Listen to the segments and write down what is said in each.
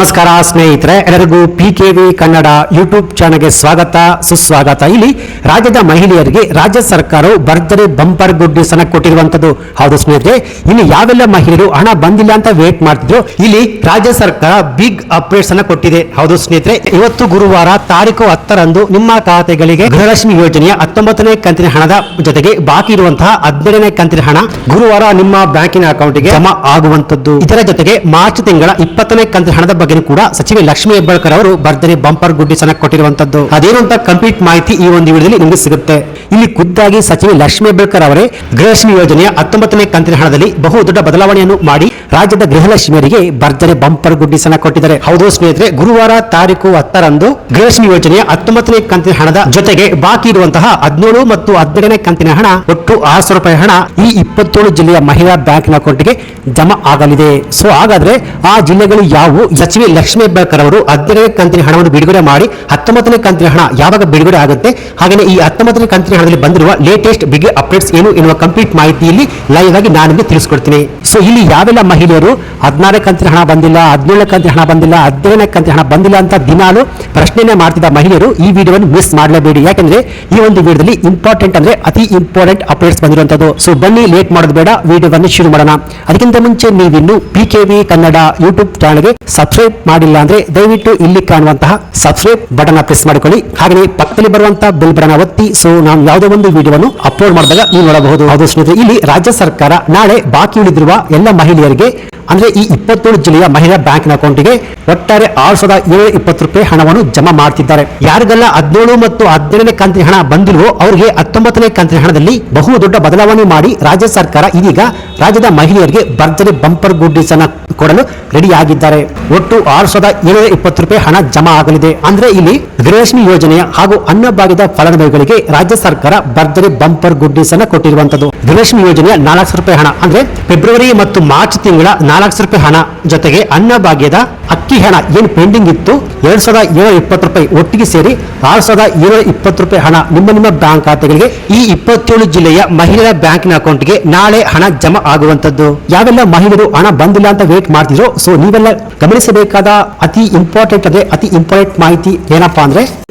ನಮಸ್ಕಾರ ಸ್ನೇಹಿತರೆ, ಎಲ್ಲರಿಗೂ ಪಿಕೆವಿ ಕನ್ನಡ ಯೂಟ್ಯೂಬ್ ಚಾನೆಲ್ಗೆ ಸ್ವಾಗತ ಸುಸ್ವಾಗತ. ಇಲ್ಲಿ ರಾಜ್ಯದ ಮಹಿಳೆಯರಿಗೆ ರಾಜ್ಯ ಸರ್ಕಾರವು ಭರ್ಜರಿ ಬಂಪರ್ ಗುಡ್ ನ್ಯೂಸ್ ಅನ್ನು ಕೊಟ್ಟಿರುವಂತದ್ದು. ಹೌದು ಸ್ನೇಹಿತರೆ, ಇಲ್ಲಿ ಯಾವೆಲ್ಲ ಮಹಿಳೆಯರು ಹಣ ಬಂದಿಲ್ಲ ಅಂತ ವೇಟ್ ಮಾಡ್ತಿದ್ರು, ಇಲ್ಲಿ ರಾಜ್ಯ ಸರ್ಕಾರ ಬಿಗ್ ಅಪ್ಡೇಟ್ಸ್ ಅನ್ನು ಕೊಟ್ಟಿದೆ. ಹೌದು ಸ್ನೇಹಿತರೆ, ಇವತ್ತು ಗುರುವಾರ ತಾರೀಕು 10ರಂದು ನಿಮ್ಮ ಖಾತೆಗಳಿಗೆ ಗೃಹಲಕ್ಷ್ಮಿ ಯೋಜನೆಯ 19ನೇ ಕಂತಿನ ಹಣದ ಜೊತೆಗೆ ಬಾಕಿ ಇರುವಂತಹ 12ನೇ ಕಂತಿನ ಹಣ ಗುರುವಾರ ನಿಮ್ಮ ಬ್ಯಾಂಕಿನ ಅಕೌಂಟ್ಗೆ ಜಮಾ ಆಗುವಂತದ್ದು. ಇದರ ಜೊತೆಗೆ ಮಾರ್ಚ್ ತಿಂಗಳ 20ನೇ ಕಂತಿನ ಹಣದ ಬಗ್ಗೆ ಕೂಡ ಸಚಿವೆ ಲಕ್ಷ್ಮಿ ಹೆಬ್ಬಾಳ್ಕರ್ ಅವರು ಭರ್ಜರಿ ಬಂಪರ್ ಗುಡ್ ನ್ಯೂಸ್ ಅನ್ನು ಕೊಟ್ಟಿರುವಂತದ್ದು. ಅದೇನು ಅಂತ ಕಂಪ್ಲೀಟ್ ಮಾಹಿತಿ ಈ ಒಂದು ವಿಡಿಯೋದಲ್ಲಿ ನಿಮಗೆ ಸಿಗುತ್ತೆ. ಇಲ್ಲಿ ಖುದ್ದಾಗಿ ಸಚಿವೆ ಲಕ್ಷ್ಮಿ ಹೆಬ್ಬಾಳ್ಕರ್ ಅವರೇ ಗೃಹಲಕ್ಷ್ಮಿ ಯೋಜನೆಯ 19ನೇ ಕಂತಿನ ಹಣದಲ್ಲಿ ಬಹು ದೊಡ್ಡ ಬದಲಾವಣೆಯನ್ನು ಮಾಡಿ ರಾಜ್ಯದ ಗೃಹಲಕ್ಷ್ಮಿಯರಿಗೆ ಭರ್ಜರಿ ಬಂಪರ್ ಗುಡ್ ನ್ಯೂಸ್ ಅನ್ನು ಕೊಟ್ಟಿದ್ದಾರೆ. ಹೌದು ಸ್ನೇಹಿತರೆ, ಗುರುವಾರ ತಾರೀಕು 10ರಂದು ಗೃಹಲಕ್ಷ್ಮಿ ಯೋಜನೆಯ 19ನೇ ಕಂತಿನ ಹಣದ ಜೊತೆಗೆ ಬಾಕಿ ಇರುವಂತಹ 17 ಮತ್ತು 12ನೇ ಕಂತಿನ ಹಣ ಒಟ್ಟು 600 ರೂಪಾಯಿ ಹಣ ಈ 27 ಜಿಲ್ಲೆಯ ಮಹಿಳಾ ಬ್ಯಾಂಕಿನ ಅಕೌಂಟ್ಗೆ ಜಮಾ ಆಗಲಿದೆ. ಸೊ ಹಾಗಾದ್ರೆ ಆ ಜಿಲ್ಲೆಗಳು ಯಾವುವು? ಸಚಿವೆ ಲಕ್ಷ್ಮಿ ಹೆಬ್ಬಾಳ್ಕರ್ ಅವರು 12ನೇ ಕಂತಿನ ಹಣವನ್ನು ಬಿಡುಗಡೆ ಮಾಡಿ 19ನೇ ಕಂತಿನ ಹಣ ಯಾವಾಗ ಬಿಡುಗಡೆ ಆಗುತ್ತೆ, ಹಾಗೆ ಈ 19ನೇ ಕಂತಿನ ಹಣದಲ್ಲಿ ಬಂದಿರುವ ಲೇಟೆಸ್ಟ್ ಬಿಗ್ ಅಪ್ಡೇಟ್ಸ್ ಏನು ಎನ್ನುವ ಕಂಪ್ಲೀಟ್ ಮಾಹಿತಿಯಲ್ಲಿ ಲೈವ್ ಆಗಿ ನಾನು ನಿಮಗೆ ತಿಳಿಸ್ಕೊಡ್ತೀನಿ. ಸೊ ಇಲ್ಲಿ ಯಾವೆಲ್ಲ ಮಹಿಳೆಯರು 16ನೇ ಕಂತಿನ ಹಣ ಬಂದಿಲ್ಲ, 17ನೇ ಕಂತಿನ ಹಣ ಬಂದಿಲ್ಲ, 15ನೇ ಕಂತಿನ ಹಣ ಬಂದಿಲ್ಲ ಅಂತ ದಿನಾಲು ಪ್ರಶ್ನೆನೇ ಮಾಡ್ತಿದ್ದ ಮಹಿಳೆಯರು ಈ ವಿಡಿಯೋವನ್ನು ಮಿಸ್ ಮಾಡಲೇಬೇಡಿ. ಯಾಕಂದ್ರೆ ಈ ಒಂದು ವಿಡಿಯೋದಲ್ಲಿ ಇಂಪಾರ್ಟೆಂಟ್ ಅಂದ್ರೆ ಅತಿ ಇಂಪಾರ್ಟೆಂಟ್ ಅಪ್ಡೇಟ್ಸ್ ಬಂದಿರುವಂತದ್ದು. ಸೊ ಬನ್ನಿ, ಲೇಟ್ ಮಾಡೋದು ಬೇಡ, ವಿಡಿಯೋವನ್ನು ಶುರು ಮಾಡೋಣ. ಅದಕ್ಕಿಂತ ಮುಂಚೆ ನೀವಿನ್ನು ಪಿಕೆವಿ ಕನ್ನಡ ಯೂಟ್ಯೂಬ್ ಚಾನಲ್ಗೆ ಸಬ್ಸ್ಕ್ರೈಬ್ ಮಾಡಿಲ್ಲ ಅಂದ್ರೆ ದಯವಿಟ್ಟು ಇಲ್ಲಿ ಕಾಣುವಂತಹ ಸಬ್ಸ್ಕ್ರೈಬ್ ಬಟನ್ ಪ್ರೆಸ್ ಮಾಡಿಕೊಳ್ಳಿ. ಹಾಗೆ ಪಕ್ಕದಲ್ಲಿ ಬರುವಂತಹ ಬೆಲ್ ಬಟನ್ ಒತ್ತಿ. ಸೊ ನಾವು ಯಾವುದೇ ಒಂದು ವಿಡಿಯೋವನ್ನು ಅಪ್ಲೋಡ್ ಮಾಡಿದಾಗ ನೀವು ನೋಡಬಹುದು. ಹೌದು ಸ್ನೇಹಿತರೆ, ಇಲ್ಲಿ ರಾಜ್ಯ ಸರ್ಕಾರ ನಾಳೆ ಬಾಕಿ ಉಳಿದಿರುವ ಎಲ್ಲ ಮಹಿಳೆಯರಿಗೆ ಅಂದ್ರೆ ಈ 27 ಜಿಲ್ಲೆಯ ಮಹಿಳಾ ಬ್ಯಾಂಕಿನ ಅಕೌಂಟ್ಗೆ ಒಟ್ಟಾರೆ 6720 ರೂಪಾಯಿ ಹಣವನ್ನು ಜಮಾ ಮಾಡ್ತಿದ್ದಾರೆ. ಯಾರಿಗೆಲ್ಲ 17 ಮತ್ತು 12ನೇ ಕಂತಿನ ಹಣ ಬಂದಿಲ್ವೋ ಅವರಿಗೆ 19ನೇ ಕಂತಿನ ಹಣದಲ್ಲಿ ಬಹು ದೊಡ್ಡ ಬದಲಾವಣೆ ಮಾಡಿ ರಾಜ್ಯ ಸರ್ಕಾರ ಇದೀಗ ರಾಜ್ಯದ ಮಹಿಳೆಯರಿಗೆ ಭರ್ಜರಿ ಬಂಪರ್ ಗುಡ್ ನ್ಯೂಸ್ ಅನ್ನು ಕೊಡಲು ರೆಡಿ ಆಗಿದ್ದಾರೆ. ಒಟ್ಟು 6720 ರೂಪಾಯಿ ಹಣ ಜಮಾ ಆಗಲಿದೆ. ಅಂದ್ರೆ ಇಲ್ಲಿ ಗೃಹಲಕ್ಷ್ಮಿ ಯೋಜನೆಯ ಹಾಗೂ ಅನ್ನಭಾಗ್ಯದ ಫಲಾನುಭವಿಗಳಿಗೆ ರಾಜ್ಯ ಸರ್ಕಾರ ಭರ್ಜರಿ ಬಂಪರ್ ಗುಡ್ ನ್ಯೂಸ್ ಅನ್ನು ಕೊಟ್ಟಿರುವಂತದ್ದು. ಗೃಹಲಕ್ಷ್ಮಿ ಯೋಜನೆಯ 400 ರೂಪಾಯಿ ಹಣ ಅಂದ್ರೆ ಫೆಬ್ರವರಿ ಮತ್ತು ಮಾರ್ಚ್ ತಿಂಗಳ 400 ರೂಪಾಯಿ ಹಣ ಜೊತೆಗೆ ಅನ್ನಭಾಗ್ಯದ ಅಕ್ಕಿ ಹಣ ಏನು ಪೆಂಡಿಂಗ್ ಇತ್ತು 2720 ರೂಪಾಯಿ ಒಟ್ಟಿಗೆ ಸೇರಿ 6720 ರೂಪಾಯಿ ಹಣ ನಿಮ್ಮ ಬ್ಯಾಂಕ್ ಖಾತೆಗಳಿಗೆ ಈ 27 ಜಿಲ್ಲೆಯ ಮಹಿಳೆಯರ ಬ್ಯಾಂಕಿನ ಅಕೌಂಟ್ಗೆ ನಾಳೆ ಹಣ ಜಮಾ ಆಗುವಂತದ್ದು. ಯಾವೆಲ್ಲ ಮಹಿಳೆಯರು ಹಣ ಬಂದಿಲ್ಲ ಅಂತ ವೇಟ್ ಮಾಡ್ತಿದ್ರು, ಸೊ ನೀವೆಲ್ಲ ಗಮನಿಸಬೇಕಾದ ಅತಿ ಇಂಪಾರ್ಟೆಂಟ್ ಮಾಹಿತಿ ಏನಪ್ಪಾ ಅಂದ್ರೆ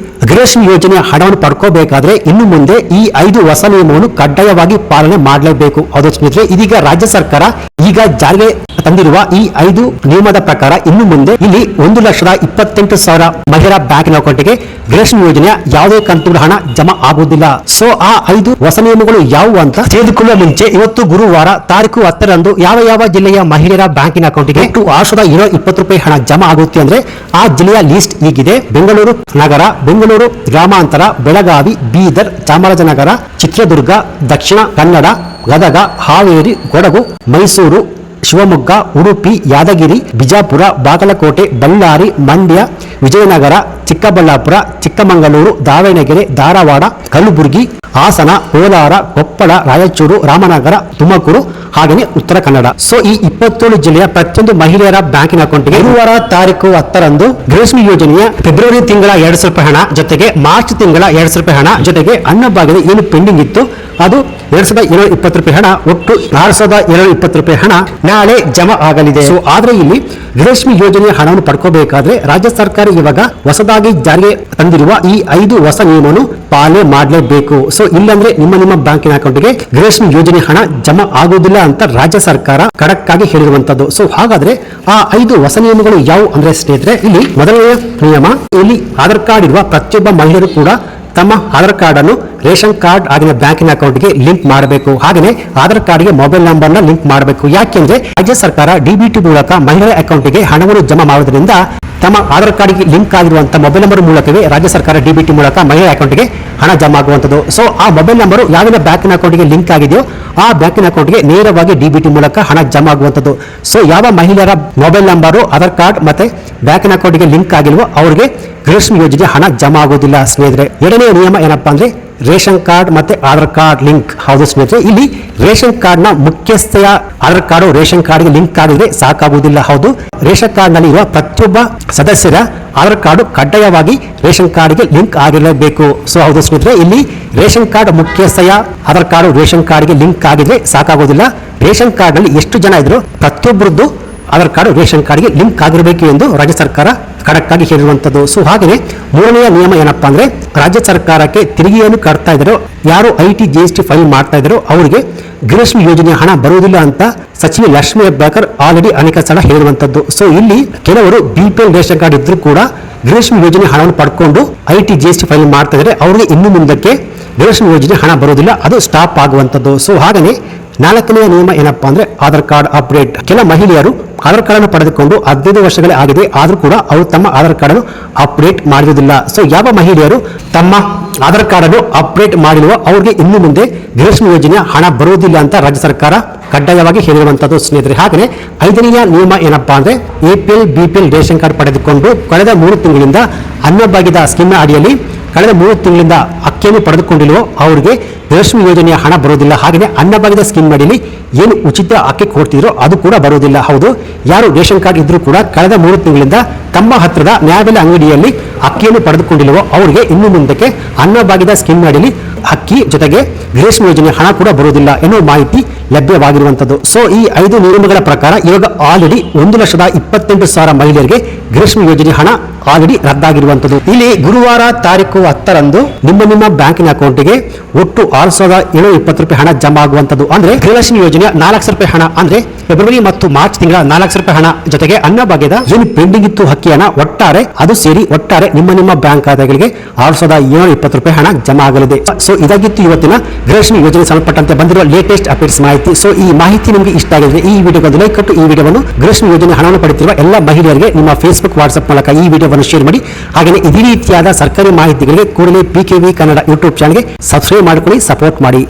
ಗೃಹಲಕ್ಷ್ಮಿ ಯೋಜನೆಯ ಹಣವನ್ನು ಪಡ್ಕೋಬೇಕಾದ್ರೆ ಇನ್ನು ಮುಂದೆ ಈ 5 ಹೊಸ ನಿಯಮವನ್ನು ಕಡ್ಡಾಯವಾಗಿ ಪಾಲನೆ ಮಾಡಲೇಬೇಕು. ಹೌದು ಸ್ನೇಹಿತರೆ, ಇದೀಗ ರಾಜ್ಯ ಸರ್ಕಾರ ಈಗ ಜಾರಿಗೆ ತಂದಿರುವ ಈ 5 ನಿಯಮದ ಪ್ರಕಾರ ಇನ್ನು ಮುಂದೆ ಇಲ್ಲಿ 1,28,000 ಮಹಿಳಾ ಬ್ಯಾಂಕಿನ ಅಕೌಂಟ್ಗೆ ಗೃಹಲಕ್ಷ್ಮಿ ಯೋಜನೆಯ ಯಾವುದೇ ಕಂತುಗಳ ಹಣ ಜಮಾ ಆಗುವುದಿಲ್ಲ. ಸೊ ಆ 5 ಹೊಸ ನಿಯಮಗಳು ಯಾವುವು ಅಂತ ತಿಳಿದುಕೊಳ್ಳುವ ಮುಂಚೆ ಇವತ್ತು ಗುರುವಾರ ತಾರೀಕು 10ರಂದು ಯಾವ ಜಿಲ್ಲೆಯ ಮಹಿಳೆಯರ ಬ್ಯಾಂಕಿನ ಅಕೌಂಟ್ಗೆ 6720 ರೂಪಾಯಿ ಹಣ ಜಮಾ ಆಗುತ್ತೆ ಅಂದ್ರೆ ಆ ಜಿಲ್ಲೆಯ ಲಿಸ್ಟ್ ಹೀಗಿದೆ. ಬೆಂಗಳೂರು ನಗರ, ಬೆಂಗಳೂರು ಗ್ರಾಮಾಂತರ, ಬೆಳಗಾವಿ, ಬೀದರ್, ಚಾಮರಾಜನಗರ, ಚಿತ್ರದುರ್ಗ, ದಕ್ಷಿಣ ಕನ್ನಡ, ಗದಗ, ಹಾವೇರಿ, ಕೊಡಗು, ಮೈಸೂರು, ಶಿವಮೊಗ್ಗ, ಉಡುಪಿ, ಯಾದಗಿರಿ, ಬಿಜಾಪುರ, ಬಾಗಲಕೋಟೆ, ಬಳ್ಳಾರಿ, ಮಂಡ್ಯ, ವಿಜಯನಗರ, ಚಿಕ್ಕಬಳ್ಳಾಪುರ, ಚಿಕ್ಕಮಗಳೂರು, ದಾವಣಗೆರೆ, ಧಾರವಾಡ, ಕಲಬುರಗಿ, ಹಾಸನ, ಕೋಲಾರ, ಕೊಪ್ಪಳ, ರಾಯಚೂರು, ರಾಮನಗರ, ತುಮಕೂರು ಹಾಗೆಯೇ ಉತ್ತರ ಕನ್ನಡ. ಸೊ ಈ 27 ಜಿಲ್ಲೆಯ ಪ್ರತಿಯೊಂದು ಮಹಿಳೆಯರ ಬ್ಯಾಂಕಿನ ಅಕೌಂಟ್ಗೆ ಗುರುವಾರ ತಾರೀಕು 10ರಂದು ಗೃಹಲಕ್ಷ್ಮಿ ಯೋಜನೆಯ ಫೆಬ್ರವರಿ ತಿಂಗಳ 200 ರೂಪಾಯಿ ಹಣ ಜೊತೆಗೆ ಮಾರ್ಚ್ ತಿಂಗಳ 200 ರೂಪಾಯಿ ಹಣ ಜೊತೆಗೆ ಅನ್ನಭಾಗ್ಯದ ಏನು ಪೆಂಡಿಂಗ್ ಇತ್ತು ಅದು 2720 ರೂಪಾಯಿ ಹಣ ಒಟ್ಟು 6720 ರೂಪಾಯಿ ಹಣ ನಾಳೆ ಜಮಾ ಆಗಲಿದೆ. ಸೊ ಆದ್ರೆ ಇಲ್ಲಿ ಗೃಹಲಕ್ಷ್ಮಿ ಯೋಜನೆಯ ಹಣವನ್ನು ಪಡ್ಕೋಬೇಕಾದ್ರೆ ರಾಜ್ಯ ಸರ್ಕಾರ ಇವಾಗ ಹೊಸದಾಗಿ ಜಾರಿಗೆ ತಂದಿರುವ ಈ 5 ಹೊಸ ನಿಯಮವನ್ನು ಪಾಲನೆ ಮಾಡಲೇಬೇಕು. ಸೊ ಇಲ್ಲಂದ್ರೆ ನಿಮ್ಮ ಬ್ಯಾಂಕಿನ ಅಕೌಂಟ್ಗೆ ಗೃಹಲಕ್ಷ್ಮಿ ಯೋಜನೆ ಹಣ ಜಮಾ ಆಗುವುದಿಲ್ಲ ಅಂತ ರಾಜ್ಯ ಸರ್ಕಾರ ಖಡಕ್ ಆಗಿ ಹೇಳಿರುವಂತದ್ದು. ಸೊ ಹಾಗಾದ್ರೆ ಆ 5 ಹೊಸ ನಿಯಮಗಳು ಯಾವುವು ಅಂದ್ರೆ ಸ್ನೇಹಿತರೆ, ಇಲ್ಲಿ ಮೊದಲನೆಯ ನಿಯಮ, ಇಲ್ಲಿ ಆಧಾರ್ ಕಾರ್ಡ್ ಇರುವ ಪ್ರತಿಯೊಬ್ಬ ಮಹಿಳೆಯರು ಕೂಡ ತಮ್ಮ ಆಧಾರ್ ಕಾರ್ಡ್ ಅನ್ನು ರೇಷನ್ ಕಾರ್ಡ್ ಆಗಿನ ಬ್ಯಾಂಕಿನ ಅಕೌಂಟ್ಗೆ ಲಿಂಕ್ ಮಾಡಬೇಕು. ಹಾಗೆಯೇ ಆಧಾರ್ ಕಾರ್ಡ್ಗೆ ಮೊಬೈಲ್ ನಂಬರ್ನ ಲಿಂಕ್ ಮಾಡಬೇಕು. ಯಾಕೆಂದ್ರೆ ರಾಜ್ಯ ಸರ್ಕಾರ ಡಿಬಿಟಿ ಮೂಲಕ ಮಹಿಳೆಯ ಅಕೌಂಟ್ಗೆ ಹಣವನ್ನು ಜಮಾ ಮಾಡುವುದರಿಂದ ತಮ್ಮ ಆಧಾರ್ ಕಾರ್ಡ್ಗೆ ಲಿಂಕ್ ಆಗಿರುವಂತಹ ಮೊಬೈಲ್ ನಂಬರ್ ಮೂಲಕವೇ ರಾಜ್ಯ ಸರ್ಕಾರ ಡಿಬಿಟಿ ಮೂಲಕ ಮಹಿಳೆಯ ಅಕೌಂಟ್ಗೆ ಹಣ ಜಮಾ ಆಗುವಂಥದ್ದು. ಸೊ ಆ ಮೊಬೈಲ್ ನಂಬರ್ ಯಾವೆಲ್ಲ ಬ್ಯಾಂಕಿನ ಅಕೌಂಟ್ಗೆ ಲಿಂಕ್ ಆಗಿದೆಯೋ ಆ ಬ್ಯಾಂಕಿನ ಅಕೌಂಟ್ಗೆ ನೇರವಾಗಿ ಡಿಬಿಟಿ ಮೂಲಕ ಹಣ ಜಮಾ ಆಗುವಂಥದ್ದು. ಸೊ ಯಾವ ಮಹಿಳೆಯರ ಮೊಬೈಲ್ ನಂಬರು ಆಧಾರ್ ಕಾರ್ಡ್ ಮತ್ತೆ ಬ್ಯಾಂಕಿನ ಅಕೌಂಟ್ಗೆ ಲಿಂಕ್ ಆಗಿಲ್ವೋ ಅವರಿಗೆ ಗೃಹಲಕ್ಷ್ಮಿ ಯೋಜನೆ ಹಣ ಜಮಾ ಆಗೋದಿಲ್ಲ ಸ್ನೇಹಿತರೆ. ಎರಡನೇ ನಿಯಮ ಏನಪ್ಪಾ ಅಂದ್ರೆ ರೇಷನ್ ಕಾರ್ಡ್ ಮತ್ತೆ ಆಧಾರ್ ಕಾರ್ಡ್ ಲಿಂಕ್. ಹೌದು ಸ್ನೇಹಿತರೆ, ಇಲ್ಲಿ ರೇಷನ್ ಕಾರ್ಡ್ ನ ಮುಖ್ಯಸ್ಥೆಯ ಆಧಾರ್ ಕಾರ್ಡ್ ರೇಷನ್ ಕಾರ್ಡ್ಗೆ ಲಿಂಕ್ ಆಗಿದ್ರೆ ಸಾಕಾಗುವುದಿಲ್ಲ. ಹೌದು, ರೇಷನ್ ಕಾರ್ಡ್ ನಲ್ಲಿ ಇರುವ ಪ್ರತಿಯೊಬ್ಬ ಸದಸ್ಯರ ಆಧಾರ್ ಕಾರ್ಡ್ ಕಡ್ಡಾಯವಾಗಿ ರೇಷನ್ ಕಾರ್ಡ್ಗೆ ಲಿಂಕ್ ಆಗಿರಲೇಬೇಕು. ಸೊ ಹೌದು ಸ್ನೇಹಿತರೆ, ಇಲ್ಲಿ ರೇಷನ್ ಕಾರ್ಡ್ ಮುಖ್ಯಸ್ಥೆಯ ಆಧಾರ್ ಕಾರ್ಡ್ ರೇಷನ್ ಕಾರ್ಡ್ಗೆ ಲಿಂಕ್ ಆಗಿದ್ರೆ ಸಾಕಾಗೋದಿಲ್ಲ. ರೇಷನ್ ಕಾರ್ಡ್ ನಲ್ಲಿ ಎಷ್ಟು ಜನ ಇದ್ರು ಪ್ರತಿಯೊಬ್ಬರದ್ದು ಆಧಾರ್ ಕಾರ್ಡ್ ರೇಷನ್ ಕಾರ್ಡ್ಗೆ ಲಿಂಕ್ ಆಗಿರಬೇಕು ಎಂದು ರಾಜ್ಯ ಸರ್ಕಾರ ಖಡಕ್ ಆಗಿ ಹೇಳಿರುವಂತದ್ದು. ಸೊ ಹಾಗೆಯೇ ಮೂರನೆಯ ನಿಯಮ ಏನಪ್ಪಾ ಅಂದ್ರೆ ರಾಜ್ಯ ಸರ್ಕಾರಕ್ಕೆ ತೆರಿಗೆಯನ್ನು ಕಟ್ತಾ ಇದ್ದಾರೋ ಯಾರು ಐಟಿ GST ಫೈಲ್ ಮಾಡ್ತಾ ಇದ್ದಾರೋ ಅವರಿಗೆ ಗೃಹಲಕ್ಷ್ಮಿ ಯೋಜನೆಯ ಹಣ ಬರುವುದಿಲ್ಲ ಅಂತ ಸಚಿವೆ ಲಕ್ಷ್ಮೀ ಹೆಬ್ಬಾಳ್ಕರ್ ಆಲ್ರೆಡಿ ಅನೇಕ ಸಲ ಹೇಳಿರುವಂತದ್ದು. ಸೊ ಇಲ್ಲಿ ಕೆಲವರು BPL ರೇಷನ್ ಕಾರ್ಡ್ ಇದ್ರೂ ಕೂಡ ಗೃಹಲಕ್ಷ್ಮಿ ಯೋಜನೆ ಹಣವನ್ನು ಪಡ್ಕೊಂಡು ಐಟಿ GST ಫೈಲ್ ಮಾಡ್ತಾ ಇದ್ದಾರೆ, ಅವರಿಗೆ ಇನ್ನು ಮುಂದಕ್ಕೆ ಗೃಹಲಕ್ಷ್ಮಿ ಯೋಜನೆ ಹಣ ಬರುವುದಿಲ್ಲ, ಅದು ಸ್ಟಾಪ್ ಆಗುವಂತದ್ದು. ಸೊ ಹಾಗೆಯೇ ನಾಲ್ಕನೆಯ ನಿಯಮ ಏನಪ್ಪಾ ಅಂದ್ರೆ ಆಧಾರ್ ಕಾರ್ಡ್ ಅಪ್ಡೇಟ್. ಕೆಲ ಮಹಿಳೆಯರು ಆಧಾರ್ ಕಾರ್ಡ್ ಅನ್ನು ಪಡೆದುಕೊಂಡು 15 ವರ್ಷಗಳೇ ಆಗಿದೆ, ಆದ್ರೂ ಕೂಡ ಅವರು ತಮ್ಮ ಆಧಾರ್ ಕಾರ್ಡ್ ಅನ್ನು ಅಪ್ಡೇಟ್ ಮಾಡಿರುವುದಿಲ್ಲ. ಸೊ ಯಾವ ಮಹಿಳೆಯರು ತಮ್ಮ ಆಧಾರ್ ಕಾರ್ಡ್ ಅನ್ನು ಅಪ್ಡೇಟ್ ಮಾಡಿರುವ ಅವರಿಗೆ ಇನ್ನು ಮುಂದೆ ಗೃಹಲಕ್ಷ್ಮಿ ಯೋಜನೆಯ ಹಣ ಬರುವುದಿಲ್ಲ ಅಂತ ರಾಜ್ಯ ಸರ್ಕಾರ ಕಡ್ಡಾಯವಾಗಿ ಹೇಳಿರುವಂತದ್ದು ಸ್ನೇಹಿತರೆ. ಹಾಗೆಯೇ ಐದನೆಯ ನಿಯಮ ಏನಪ್ಪಾ ಅಂದ್ರೆ APL BPL ರೇಷನ್ ಕಾರ್ಡ್ ಪಡೆದುಕೊಂಡು ಕಳೆದ 3 ತಿಂಗಳಿಂದ ಅನ್ನಭಾಗ್ಯದ ಸ್ಕೀಮ್ ಅಡಿಯಲ್ಲಿ ಕಳೆದ 3 ತಿಂಗಳಿಂದ ಅಕ್ಕಿಯನ್ನು ಪಡೆದುಕೊಂಡಿರುವ ಅವರಿಗೆ ಗೃಹಲಕ್ಷ್ಮಿ ಯೋಜನೆಯ ಹಣ ಬರುವುದಿಲ್ಲ. ಹಾಗೆಯೇ ಅನ್ನಭಾಗ್ಯದ ಸ್ಕೀಮ್ ಅಡಿಯಲ್ಲಿ ಏನು ಉಚಿತ ಅಕ್ಕಿ ಕೊಡ್ತಿದ್ರೋ ಅದು ಕೂಡ ಬರುವುದಿಲ್ಲ. ಹೌದು, ಯಾರು ರೇಷನ್ ಕಾರ್ಡ್ ಇದ್ರೂ ಕೂಡ ಕಳೆದ 3 ತಿಂಗಳಿಂದ ತಮ್ಮ ಹತ್ತಿರದ ನ್ಯಾಯಬೆಲೆ ಅಂಗಡಿಯಲ್ಲಿ ಅಕ್ಕಿಯನ್ನು ಪಡೆದುಕೊಂಡಿರುವ ಅವರಿಗೆ ಇನ್ನು ಮುಂದಕ್ಕೆ ಅನ್ನಭಾಗ್ಯದ ಸ್ಕೀಮ್ ಅಡಿಯಲ್ಲಿ ಅಕ್ಕಿ ಜೊತೆಗೆ ಗೃಹಲಕ್ಷ್ಮಿ ಯೋಜನೆ ಹಣ ಕೂಡ ಬರುವುದಿಲ್ಲ ಎನ್ನುವ ಮಾಹಿತಿ ಲಭ್ಯವಾಗಿರುವಂತದ್ದು. ಸೊ ಈ 5 ನಿಯಮಗಳ ಪ್ರಕಾರ ಇವಾಗ ಆಲ್ರೆಡಿ 1,28,000 ಮಹಿಳೆಯರಿಗೆ ಗೃಹಲಕ್ಷ್ಮಿ ಯೋಜನೆ ಹಣ ಆಲ್ರೆಡಿ ರದ್ದಾಗಿರುವಂತದ್ದು. ಇಲ್ಲಿ ಗುರುವಾರ ತಾರೀಕು 10ರಂದು ನಿಮ್ಮ ಬ್ಯಾಂಕಿನ ಅಕೌಂಟ್ಗೆ ಒಟ್ಟು 6,720 ರೂಪಾಯಿ ಹಣ ಜಮಾ ಆಗುವಂತದ್ದು. ಅಂದ್ರೆ ಗೃಹಲಕ್ಷ್ಮಿ ಯೋಜನೆಯ 4 ಲಕ್ಷ ರೂಪಾಯಿ ಹಣ, ಅಂದ್ರೆ ಫೆಬ್ರವರಿ ಮತ್ತು ಮಾರ್ಚ್ ತಿಂಗಳ 4 ಲಕ್ಷ ರೂಪಾಯಿ ಹಣ ಜೊತೆಗೆ ಅನ್ನಭಾಗ್ಯದ ಏನು ಪೆಂಡಿಂಗ್ ಇತ್ತು ಅಕ್ಕಿ ಹಣ ಒಟ್ಟಾರೆ ಅದು ಸೇರಿ ಒಟ್ಟಾರೆ ನಿಮ್ಮ ಬ್ಯಾಂಕ್ ಖಾತೆಗಳಿಗೆ 6,720 ರೂಪಾಯಿ ಹಣ ಜಮಾ ಆಗಲಿದೆ. ಸೊ ಇದಾಗಿತ್ತು ಇವತ್ತಿನ ಗೃಹಲಕ್ಷ್ಮಿ ಯೋಜನೆ ಸಂಬಂಧಪಟ್ಟಂತೆ ಬಂದಿರುವ ಲೇಟೆಸ್ಟ್ ಅಪ್ಡೇಟ್ಸ್ ಮಾಹಿತಿ. ಸೊ ಈ ಮಾಹಿತಿ ನಿಮಗೆ ಇಷ್ಟ ಆಗಿದ್ರೆ ಈ ವಿಡಿಯೋಗೆ ಲೈಕ್ ಕೊಟ್ಟು ಈ ವಿಡಿಯೋವನ್ನು ಗೃಹಲಕ್ಷ್ಮಿ ಯೋಜನೆ ಹಣವನ್ನು ಪಡೆಯುತ್ತಿರುವ ಎಲ್ಲ ಮಹಿಳೆಯರಿಗೆ ನಿಮ್ಮ ಫೇಸ್ಬುಕ್ ವಾಟ್ಸ್ಆಪ್ ಮೂಲಕ ಈ ವಿಡಿಯೋವನ್ನು ಶೇರ್ ಮಾಡಿ. ಹಾಗೆಯೇ ಇದೇ ರೀತಿಯಾದ ಸರ್ಕಾರಿ ಮಾಹಿತಿಗಳಿಗೆ ಕೂಡಲೇ PKV ಕನ್ನಡ ಯೂಟ್ಯೂಬ್ ಚಾನಲ್ಗೆ ಸಬ್ಸ್ಕ್ರೈಬ್ ಮಾಡಿಕೊಳ್ಳಿ, ಸಪೋರ್ಟ್ ಮಾಡಿ.